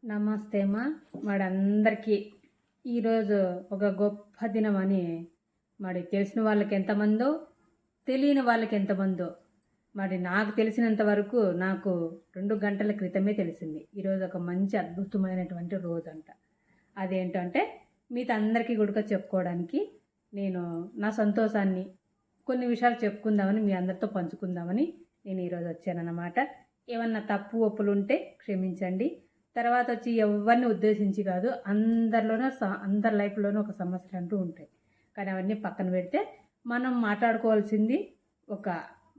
నమస్తే అమ్మా. వాడందరికీ ఈరోజు ఒక గొప్ప దినం అని మరి తెలిసిన వాళ్ళకి ఎంతమందో తెలియని వాళ్ళకి ఎంతమందో మరి నాకు తెలిసినంత వరకు నాకు 2 గంటల క్రితమే తెలిసింది. ఈరోజు ఒక మంచి అద్భుతమైనటువంటి రోజు అంట. అదేంటంటే మీతో అందరికీ గుడక చెప్పుకోవడానికి నేను నా సంతోషాన్ని కొన్ని విషయాలు చెప్పుకుందామని మీ అందరితో పంచుకుందామని నేను ఈరోజు వచ్చానన్నమాట. ఏమన్నా తప్పు ఒప్పులు ఉంటే క్షమించండి. తర్వాత వచ్చి ఎవరిని ఉద్దేశించి కాదు, అందరి లైఫ్లోనూ ఒక సమస్యలు అంటూ ఉంటాయి. కానీ అవన్నీ పక్కన పెడితే మనం మాట్లాడుకోవాల్సింది ఒక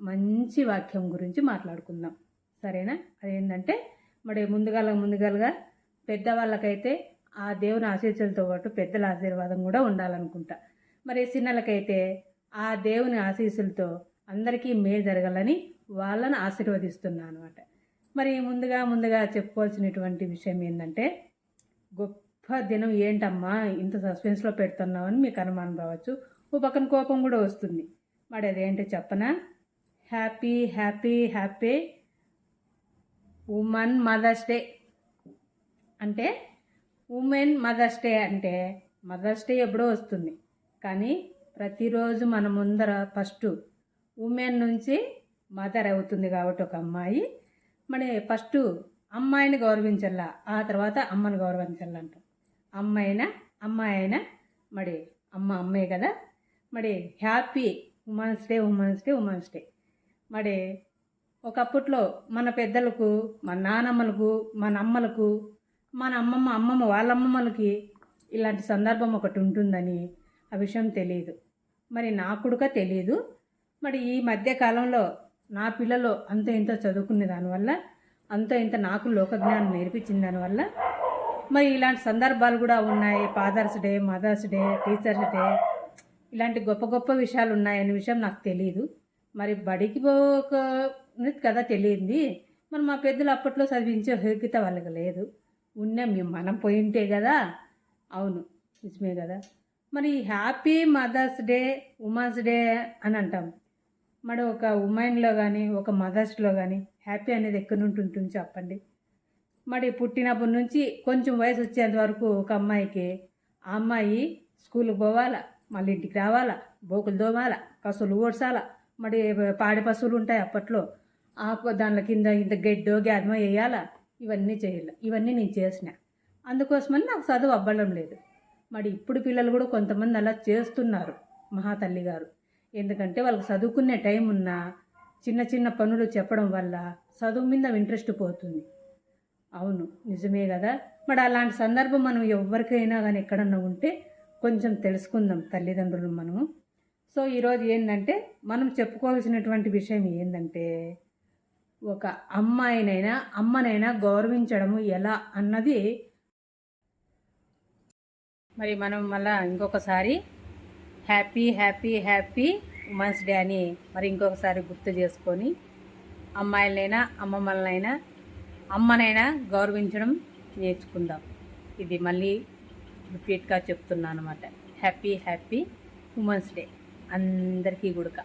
మంచి వాక్యం గురించి మాట్లాడుకుందాం, సరేనా? అదేంటంటే మరి ముందుగాలుగా పెద్దవాళ్ళకైతే ఆ దేవుని ఆశీస్సులతో పాటు పెద్దల ఆశీర్వాదం కూడా ఉండాలనుకుంటా. మరి చిన్నలకైతే ఆ దేవుని ఆశీస్సులతో అందరికీ మేలు జరగాలని వాళ్ళని ఆశీర్వదిస్తున్నాను అనమాట. మరి ముందుగా చెప్పుకోవాల్సినటువంటి విషయం ఏంటంటే, గొప్ప దినం ఏంటమ్మా ఇంత సస్పెన్స్లో పెడుతున్నామని మీకు అనుమానం రావచ్చు. ఓ పక్కన కోపం కూడా వస్తుంది. మరి అదేంటో చెప్పనా? Happy happy happy women mother's day. అంటే ఉమెన్ మదర్స్ డే అంటే మదర్స్ డే ఎప్పుడో వస్తుంది, కానీ ప్రతిరోజు మన ముందర ఫస్ట్ ఉమెన్ నుంచి మదర్ అవుతుంది కాబట్టి ఒక అమ్మాయి మరి ఫస్ట్ అమ్మాయిని గౌరవించాలా, ఆ తర్వాత అమ్మని గౌరవించాలంట. అమ్మాయి అయినా మరి అమ్మే కదా. మరి హ్యాపీ ఉమెన్స్ డే. మరి ఒకప్పట్లో మన పెద్దలకు, మన నానమ్మలకు, మన అమ్మలకు, మన అమ్మమ్మ వాళ్ళ అమ్మమ్మలకి ఇలాంటి సందర్భం ఒకటి ఉంటుందని ఆ విషయం తెలియదు. మరి నాకు కూడా తెలియదు. మరి ఈ మధ్య కాలంలో నా పిల్లలు అంత ఇంత చదువుకునే దానివల్ల, అంత ఇంత నాకు లోకజ్ఞానం నేర్పించిన దానివల్ల మరి ఇలాంటి సందర్భాలు కూడా ఉన్నాయి. Father's day, mother's day, teachers' day, ఇలాంటి గొప్ప గొప్ప విషయాలు ఉన్నాయనే విషయం నాకు తెలియదు. మరి బడికి కదా తెలియంది. మరి మా పెద్దలు అప్పట్లో చదివించే యోగ్యత వాళ్ళకి లేదు. మనం పోయింటే కదా. అవును, నిజమే కదా. మరి happy mother's day, women's day అని అంటాం. మరి ఒక ఉమెన్లో కానీ ఒక మదర్స్లో కానీ హ్యాపీ అనేది ఎక్కడి నుండి ఉంటుంది చెప్పండి? మరి పుట్టినప్పటి నుంచి కొంచెం వయసు వచ్చేంత వరకు ఒక అమ్మాయికి, ఆ అమ్మాయి స్కూల్కి పోవాలా, మళ్ళీ ఇంటికి రావాలా, బోకులు దోమాలా, పశువులు ఓడ్చాలా. మరి పాడి పశువులు ఉంటాయి అప్పట్లో, దానిలో కింద ఇంత గడ్డో గ్యాదమో వేయాలా. ఇవన్నీ చేయాలి. ఇవన్నీ నేను చేసిన. అందుకోసమని నాకు చదువు అవ్వడం లేదు. మరి ఇప్పుడు పిల్లలు కూడా కొంతమంది అలా చేస్తున్నారు మహాతల్లి గారు. ఎందుకంటే వాళ్ళకి చదువుకునే టైం ఉన్నా చిన్న చిన్న పనులు చెప్పడం వల్ల చదువు మీద ఇంట్రెస్ట్ పోతుంది. అవును, నిజమే కదా. మరి అలాంటి సందర్భం మనం ఎవరికైనా కానీ ఎక్కడన్నా ఉంటే కొంచెం తెలుసుకుందాం తల్లిదండ్రులు మనము. సో ఈరోజు ఏంటంటే మనం చెప్పుకోవాల్సినటువంటి విషయం ఏంటంటే, ఒక అమ్మనైనా గౌరవించడము ఎలా అన్నది మరి మనం మళ్ళీ ఇంకొకసారి happy happy happy women's day అని మరి ఇంకొకసారి గుర్తు చేసుకొని అమ్మాయిలనైనా అమ్మమ్మలనైనా అమ్మనైనా గౌరవించడం నేర్చుకుందాం. ఇది మళ్ళీ రిపీట్గా చెప్తున్నాను అనమాట. హ్యాపీ హ్యాపీ ఉమెన్స్ డే అందరికీ గుడక.